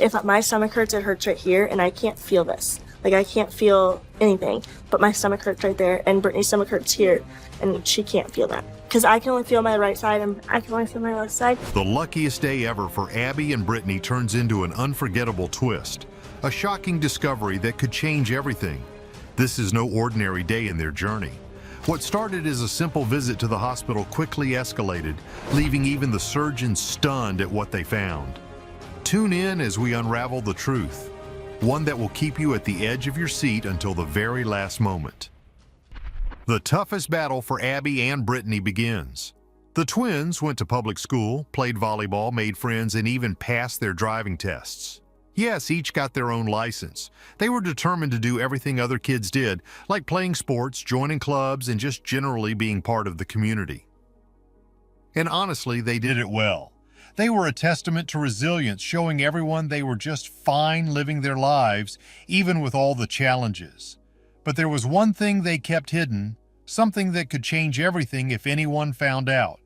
If my stomach hurts, it hurts right here, and I can't feel this. Like, I can't feel anything, but my stomach hurts right there, and Brittany's stomach hurts here, and she can't feel that. Because I can only feel my right side, and I can only feel my left side. The luckiest day ever for Abby and Brittany turns into an unforgettable twist, a shocking discovery that could change everything. This is no ordinary day in their journey. What started as a simple visit to the hospital quickly escalated, leaving even the surgeons stunned at what they found. Tune in as we unravel the truth, one that will keep you at the edge of your seat until the very last moment. The toughest battle for Abby and Brittany begins. The twins went to public school, played volleyball, made friends, and even passed their driving tests. Yes, each got their own license. They were determined to do everything other kids did, like playing sports, joining clubs, and just generally being part of the community. And honestly, they did it well. They were a testament to resilience, showing everyone they were just fine living their lives, even with all the challenges. But there was one thing they kept hidden, something that could change everything if anyone found out.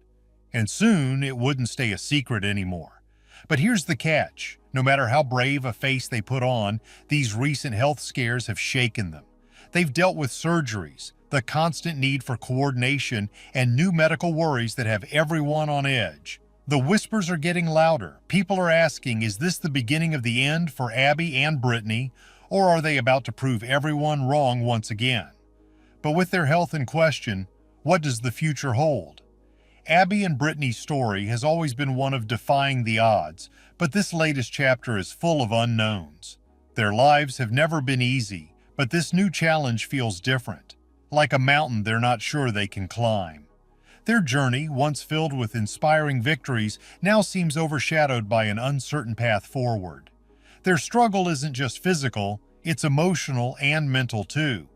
And soon it wouldn't stay a secret anymore. But here's the catch. No matter how brave a face they put on, these recent health scares have shaken them. They've dealt with surgeries, the constant need for coordination, and new medical worries that have everyone on edge. The whispers are getting louder. People are asking, is this the beginning of the end for Abby and Brittany, or are they about to prove everyone wrong once again? But with their health in question, what does the future hold? Abby and Brittany's story has always been one of defying the odds, but this latest chapter is full of unknowns. Their lives have never been easy, but this new challenge feels different, like a mountain they're not sure they can climb. Their journey, once filled with inspiring victories, now seems overshadowed by an uncertain path forward. Their struggle isn't just physical, it's emotional and mental too.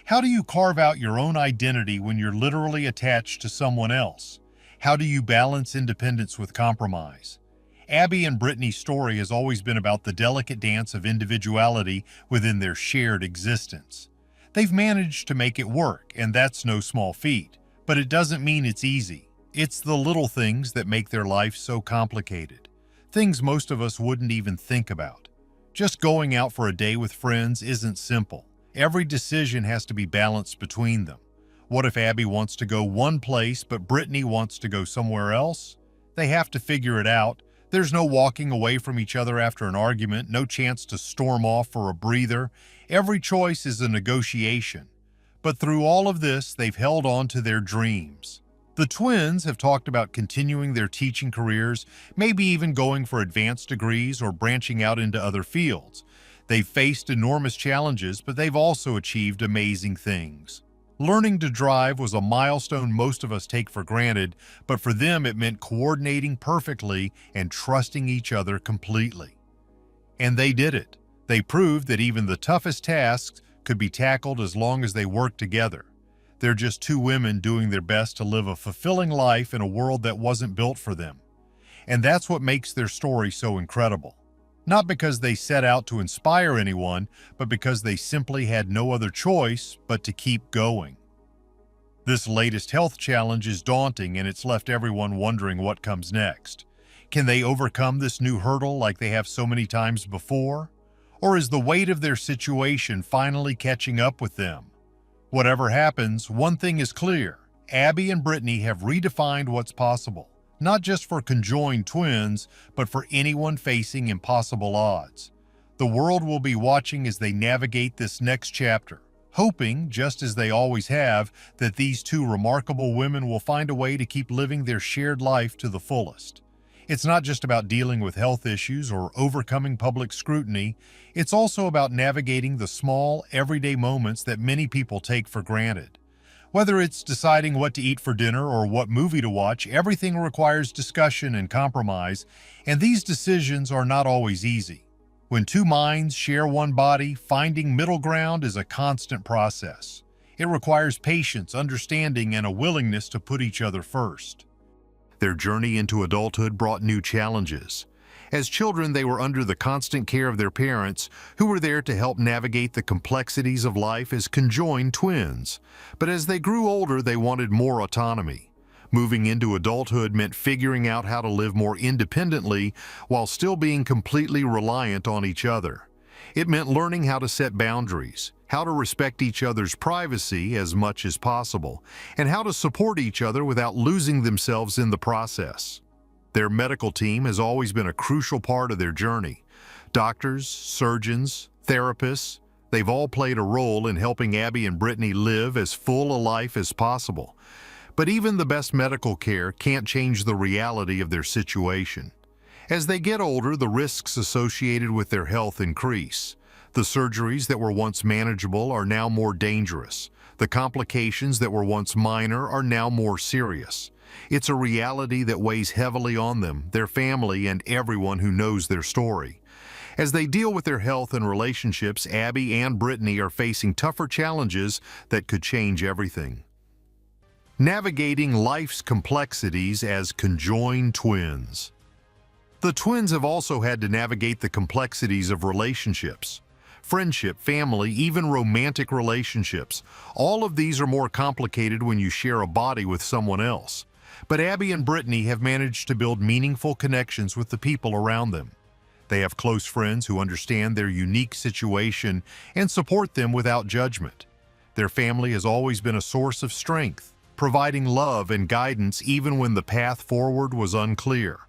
How do you carve out your own identity when you're literally attached to someone else? How do you balance independence with compromise? Abby and Brittany's story has always been about the delicate dance of individuality within their shared existence. They've managed to make it work, and that's no small feat. But it doesn't mean it's easy. It's the little things that make their life so complicated. Things most of us wouldn't even think about. Just going out for a day with friends isn't simple. Every decision has to be balanced between them. What if Abby wants to go one place, but Brittany wants to go somewhere else? They have to figure it out. There's no walking away from each other after an argument, no chance to storm off for a breather. Every choice is a negotiation. But through all of this, they've held on to their dreams. The twins have talked about continuing their teaching careers, maybe even going for advanced degrees or branching out into other fields. They've faced enormous challenges, but they've also achieved amazing things. Learning to drive was a milestone most of us take for granted, but for them it meant coordinating perfectly and trusting each other completely. And they did it. They proved that even the toughest tasks could be tackled as long as they worked together. They're just two women doing their best to live a fulfilling life in a world that wasn't built for them. And that's what makes their story so incredible. Not because they set out to inspire anyone, but because they simply had no other choice but to keep going. This latest health challenge is daunting, and it's left everyone wondering what comes next. Can they overcome this new hurdle like they have so many times before? Or is the weight of their situation finally catching up with them? Whatever happens, one thing is clear. Abby and Brittany have redefined what's possible. Not just for conjoined twins, but for anyone facing impossible odds. The world will be watching as they navigate this next chapter, hoping, just as they always have, that these two remarkable women will find a way to keep living their shared life to the fullest. It's not just about dealing with health issues or overcoming public scrutiny, it's also about navigating the small, everyday moments that many people take for granted. Whether it's deciding what to eat for dinner or what movie to watch, everything requires discussion and compromise, and these decisions are not always easy. When two minds share one body, finding middle ground is a constant process. It requires patience, understanding, and a willingness to put each other first. Their journey into adulthood brought new challenges. As children, they were under the constant care of their parents, who were there to help navigate the complexities of life as conjoined twins. But as they grew older, they wanted more autonomy. Moving into adulthood meant figuring out how to live more independently while still being completely reliant on each other. It meant learning how to set boundaries, how to respect each other's privacy as much as possible, and how to support each other without losing themselves in the process. Their medical team has always been a crucial part of their journey. Doctors, surgeons, therapists, they've all played a role in helping Abby and Brittany live as full a life as possible. But even the best medical care can't change the reality of their situation. As they get older, the risks associated with their health increase. The surgeries that were once manageable are now more dangerous. The complications that were once minor are now more serious. It's a reality that weighs heavily on them, their family, and everyone who knows their story. As they deal with their health and relationships, Abby and Brittany are facing tougher challenges that could change everything. Navigating life's complexities as conjoined twins. The twins have also had to navigate the complexities of relationships. Friendship, family, even romantic relationships. All of these are more complicated when you share a body with someone else. But Abby and Brittany have managed to build meaningful connections with the people around them. They have close friends who understand their unique situation and support them without judgment. Their family has always been a source of strength, providing love and guidance even when the path forward was unclear.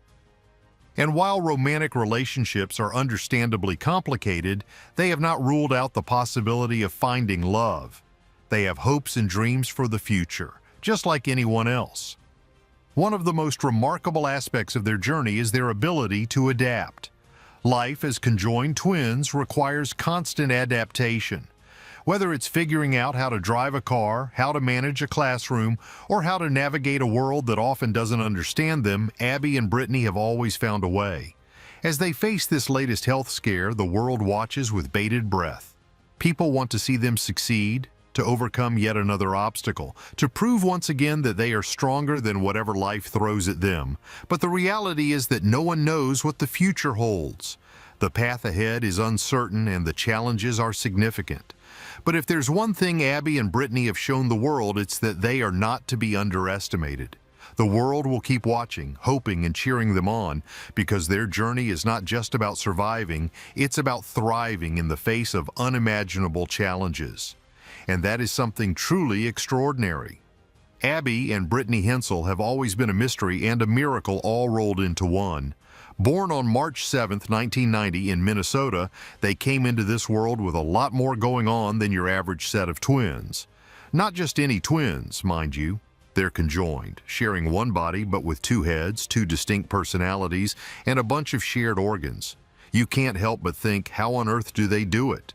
And while romantic relationships are understandably complicated, they have not ruled out the possibility of finding love. They have hopes and dreams for the future, just like anyone else. One of the most remarkable aspects of their journey is their ability to adapt. Life as conjoined twins requires constant adaptation. Whether it's figuring out how to drive a car, how to manage a classroom, or how to navigate a world that often doesn't understand them, Abby and Brittany have always found a way. As they face this latest health scare, the world watches with bated breath. People want to see them succeed, to overcome yet another obstacle, to prove once again that they are stronger than whatever life throws at them. But the reality is that no one knows what the future holds. The path ahead is uncertain and the challenges are significant. But if there's one thing Abby and Brittany have shown the world, it's that they are not to be underestimated. The world will keep watching, hoping, and cheering them on, because their journey is not just about surviving, it's about thriving in the face of unimaginable challenges. And that is something truly extraordinary. Abby and Brittany Hensel have always been a mystery and a miracle all rolled into one. Born on March 7, 1990 in Minnesota, they came into this world with a lot more going on than your average set of twins. Not just any twins, mind you. They're conjoined, sharing one body but with two heads, two distinct personalities, and a bunch of shared organs. You can't help but think, how on earth do they do it?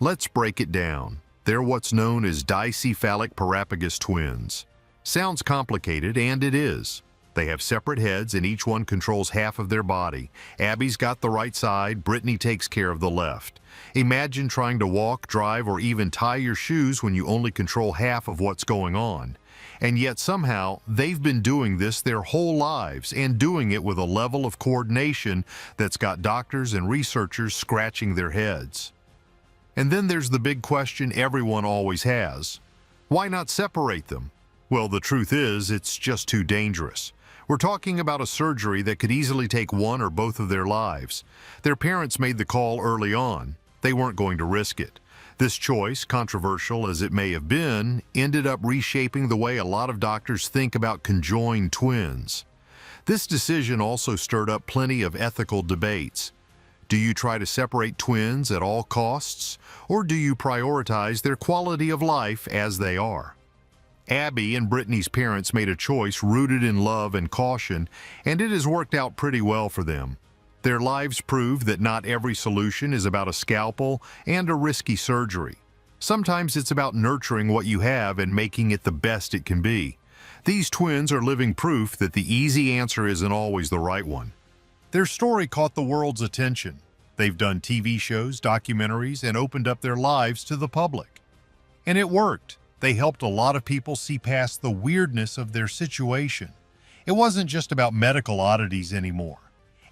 Let's break it down. They're what's known as dicephalic parapagus twins. Sounds complicated, and it is. They have separate heads and each one controls half of their body. Abby's got the right side, Brittany takes care of the left. Imagine trying to walk, drive, or even tie your shoes when you only control half of what's going on. And yet somehow, they've been doing this their whole lives and doing it with a level of coordination that's got doctors and researchers scratching their heads. And then there's the big question everyone always has. Why not separate them? Well, the truth is, it's just too dangerous. We're talking about a surgery that could easily take one or both of their lives. Their parents made the call early on. They weren't going to risk it. This choice, controversial as it may have been, ended up reshaping the way a lot of doctors think about conjoined twins. This decision also stirred up plenty of ethical debates. Do you try to separate twins at all costs, or do you prioritize their quality of life as they are? Abby and Brittany's parents made a choice rooted in love and caution, and it has worked out pretty well for them. Their lives prove that not every solution is about a scalpel and a risky surgery. Sometimes it's about nurturing what you have and making it the best it can be. These twins are living proof that the easy answer isn't always the right one. Their story caught the world's attention. They've done TV shows, documentaries, and opened up their lives to the public. And it worked. They helped a lot of people see past the weirdness of their situation. It wasn't just about medical oddities anymore.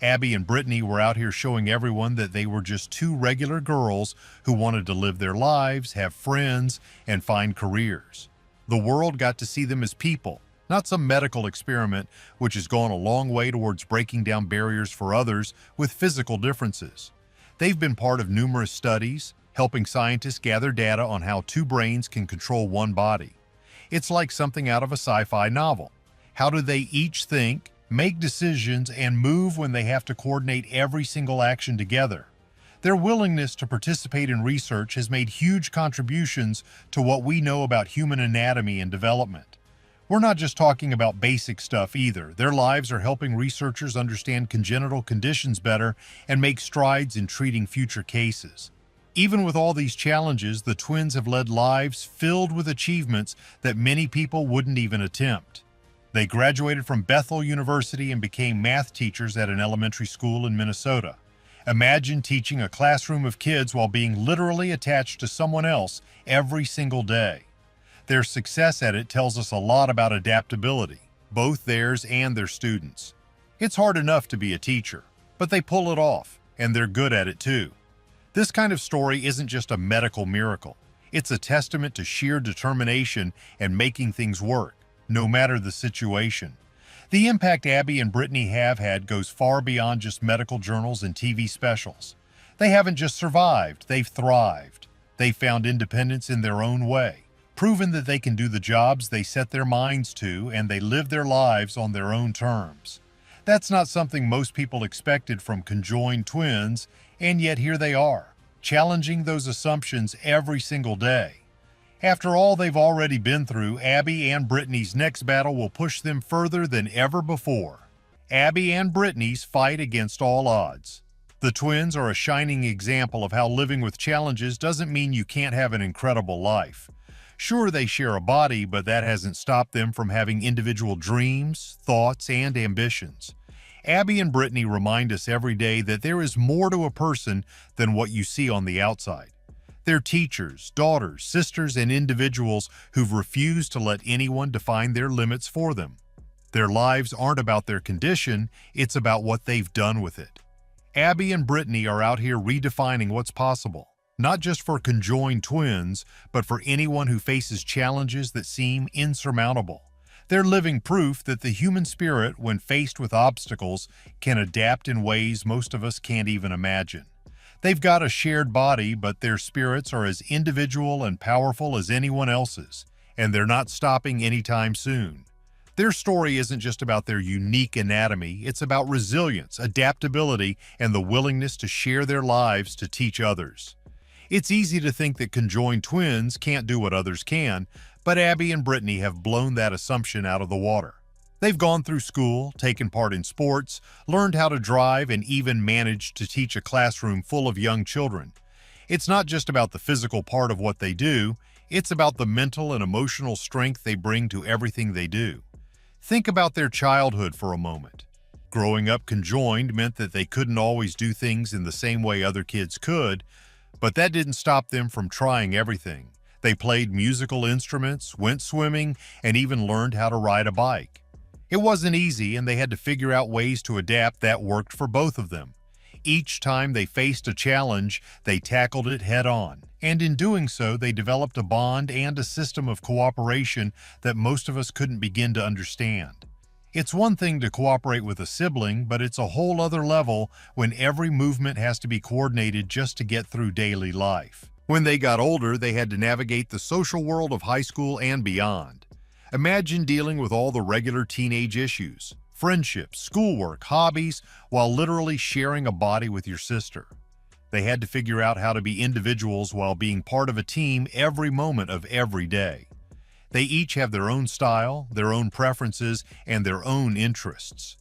Abby and Brittany were out here showing everyone that they were just two regular girls who wanted to live their lives, have friends, and find careers. The world got to see them as people, not some medical experiment which has gone a long way towards breaking down barriers for others with physical differences. They've been part of numerous studies, helping scientists gather data on how two brains can control one body. It's like something out of a sci-fi novel. How do they each think, make decisions, and move when they have to coordinate every single action together? Their willingness to participate in research has made huge contributions to what we know about human anatomy and development. We're not just talking about basic stuff either. Their lives are helping researchers understand congenital conditions better and make strides in treating future cases. Even with all these challenges, the twins have led lives filled with achievements that many people wouldn't even attempt. They graduated from Bethel University and became math teachers at an elementary school in Minnesota. Imagine teaching a classroom of kids while being literally attached to someone else every single day. Their success at it tells us a lot about adaptability, both theirs and their students. It's hard enough to be a teacher, but they pull it off, and they're good at it too. This kind of story isn't just a medical miracle. It's a testament to sheer determination and making things work, no matter the situation. The impact Abby and Brittany have had goes far beyond just medical journals and TV specials. They haven't just survived, they've thrived. They've found independence in their own way, proven that they can do the jobs they set their minds to, and they live their lives on their own terms. That's not something most people expected from conjoined twins, and yet here they are, challenging those assumptions every single day. After all they've already been through, Abby and Brittany's next battle will push them further than ever before. Abby and Brittany's fight against all odds. The twins are a shining example of how living with challenges doesn't mean you can't have an incredible life. Sure, they share a body, but that hasn't stopped them from having individual dreams, thoughts, and ambitions. Abby and Brittany remind us every day that there is more to a person than what you see on the outside. They're teachers, daughters, sisters, and individuals who've refused to let anyone define their limits for them. Their lives aren't about their condition, it's about what they've done with it. Abby and Brittany are out here redefining what's possible, not just for conjoined twins, but for anyone who faces challenges that seem insurmountable. They're living proof that the human spirit, when faced with obstacles, can adapt in ways most of us can't even imagine. They've got a shared body, but their spirits are as individual and powerful as anyone else's, and they're not stopping anytime soon. Their story isn't just about their unique anatomy, it's about resilience, adaptability, and the willingness to share their lives to teach others. It's easy to think that conjoined twins can't do what others can, but Abby and Brittany have blown that assumption out of the water. They've gone through school, taken part in sports, learned how to drive, and even managed to teach a classroom full of young children. It's not just about the physical part of what they do, it's about the mental and emotional strength they bring to everything they do. Think about their childhood for a moment. Growing up conjoined meant that they couldn't always do things in the same way other kids could, but that didn't stop them from trying everything. They played musical instruments, went swimming, and even learned how to ride a bike. It wasn't easy, and they had to figure out ways to adapt that worked for both of them. Each time they faced a challenge, they tackled it head-on, and in doing so, they developed a bond and a system of cooperation that most of us couldn't begin to understand. It's one thing to cooperate with a sibling, but it's a whole other level when every movement has to be coordinated just to get through daily life. When they got older, they had to navigate the social world of high school and beyond. Imagine dealing with all the regular teenage issues, friendships, schoolwork, hobbies, while literally sharing a body with your sister. They had to figure out how to be individuals while being part of a team every moment of every day. They each have their own style, their own preferences, and their own interests.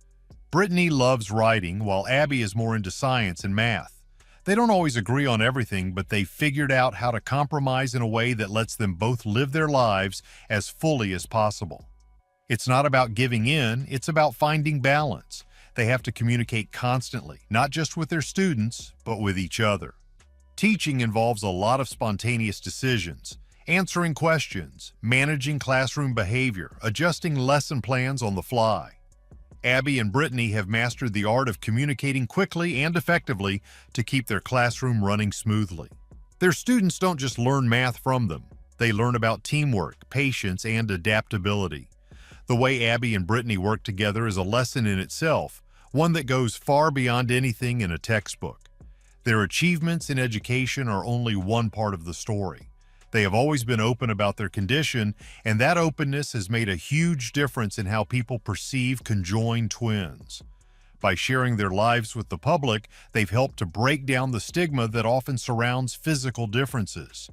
Brittany loves writing, while Abby is more into science and math. They don't always agree on everything, but they've figured out how to compromise in a way that lets them both live their lives as fully as possible. It's not about giving in, it's about finding balance. They have to communicate constantly, not just with their students, but with each other. Teaching involves a lot of spontaneous decisions, answering questions, managing classroom behavior, adjusting lesson plans on the fly. Abby and Brittany have mastered the art of communicating quickly and effectively to keep their classroom running smoothly. Their students don't just learn math from them, they learn about teamwork, patience, and adaptability. The way Abby and Brittany work together is a lesson in itself, one that goes far beyond anything in a textbook. Their achievements in education are only one part of the story. They have always been open about their condition, and that openness has made a huge difference in how people perceive conjoined twins. By sharing their lives with the public, they've helped to break down the stigma that often surrounds physical differences.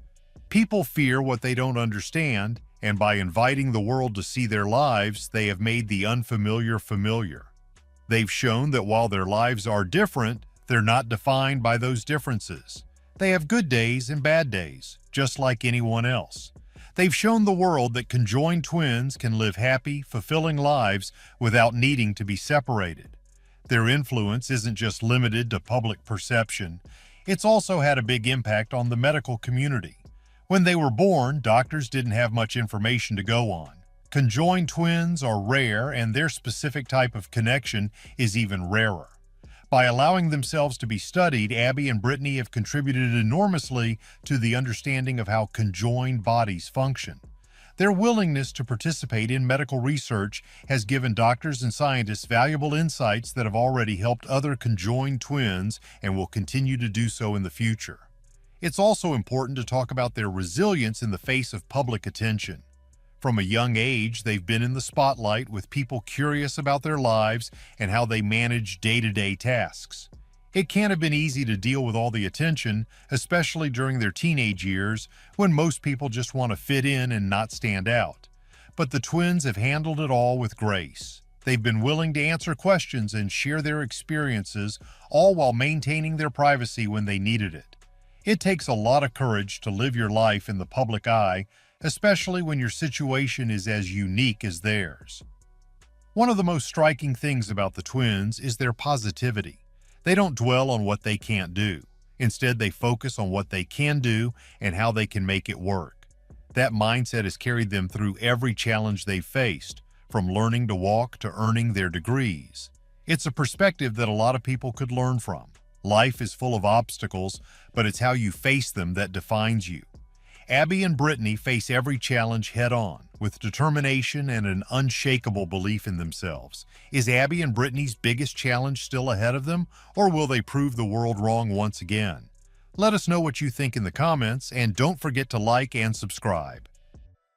People fear what they don't understand, and by inviting the world to see their lives, they have made the unfamiliar familiar. They've shown that while their lives are different, they're not defined by those differences. They have good days and bad days, just like anyone else. They've shown the world that conjoined twins can live happy, fulfilling lives without needing to be separated. Their influence isn't just limited to public perception. It's also had a big impact on the medical community. When they were born, doctors didn't have much information to go on. Conjoined twins are rare, and their specific type of connection is even rarer. By allowing themselves to be studied, Abby and Brittany have contributed enormously to the understanding of how conjoined bodies function. Their willingness to participate in medical research has given doctors and scientists valuable insights that have already helped other conjoined twins and will continue to do so in the future. It's also important to talk about their resilience in the face of public attention. From a young age, they've been in the spotlight with people curious about their lives and how they manage day-to-day tasks. It can't have been easy to deal with all the attention, especially during their teenage years, when most people just want to fit in and not stand out. But the twins have handled it all with grace. They've been willing to answer questions and share their experiences, all while maintaining their privacy when they needed it. It takes a lot of courage to live your life in the public eye, especially when your situation is as unique as theirs. One of the most striking things about the twins is their positivity. They don't dwell on what they can't do. Instead, they focus on what they can do and how they can make it work. That mindset has carried them through every challenge they've faced, from learning to walk to earning their degrees. It's a perspective that a lot of people could learn from. Life is full of obstacles, but it's how you face them that defines you. Abby and Brittany face every challenge head-on, with determination and an unshakable belief in themselves. Is Abby and Brittany's biggest challenge still ahead of them, or will they prove the world wrong once again? Let us know what you think in the comments, and don't forget to like and subscribe.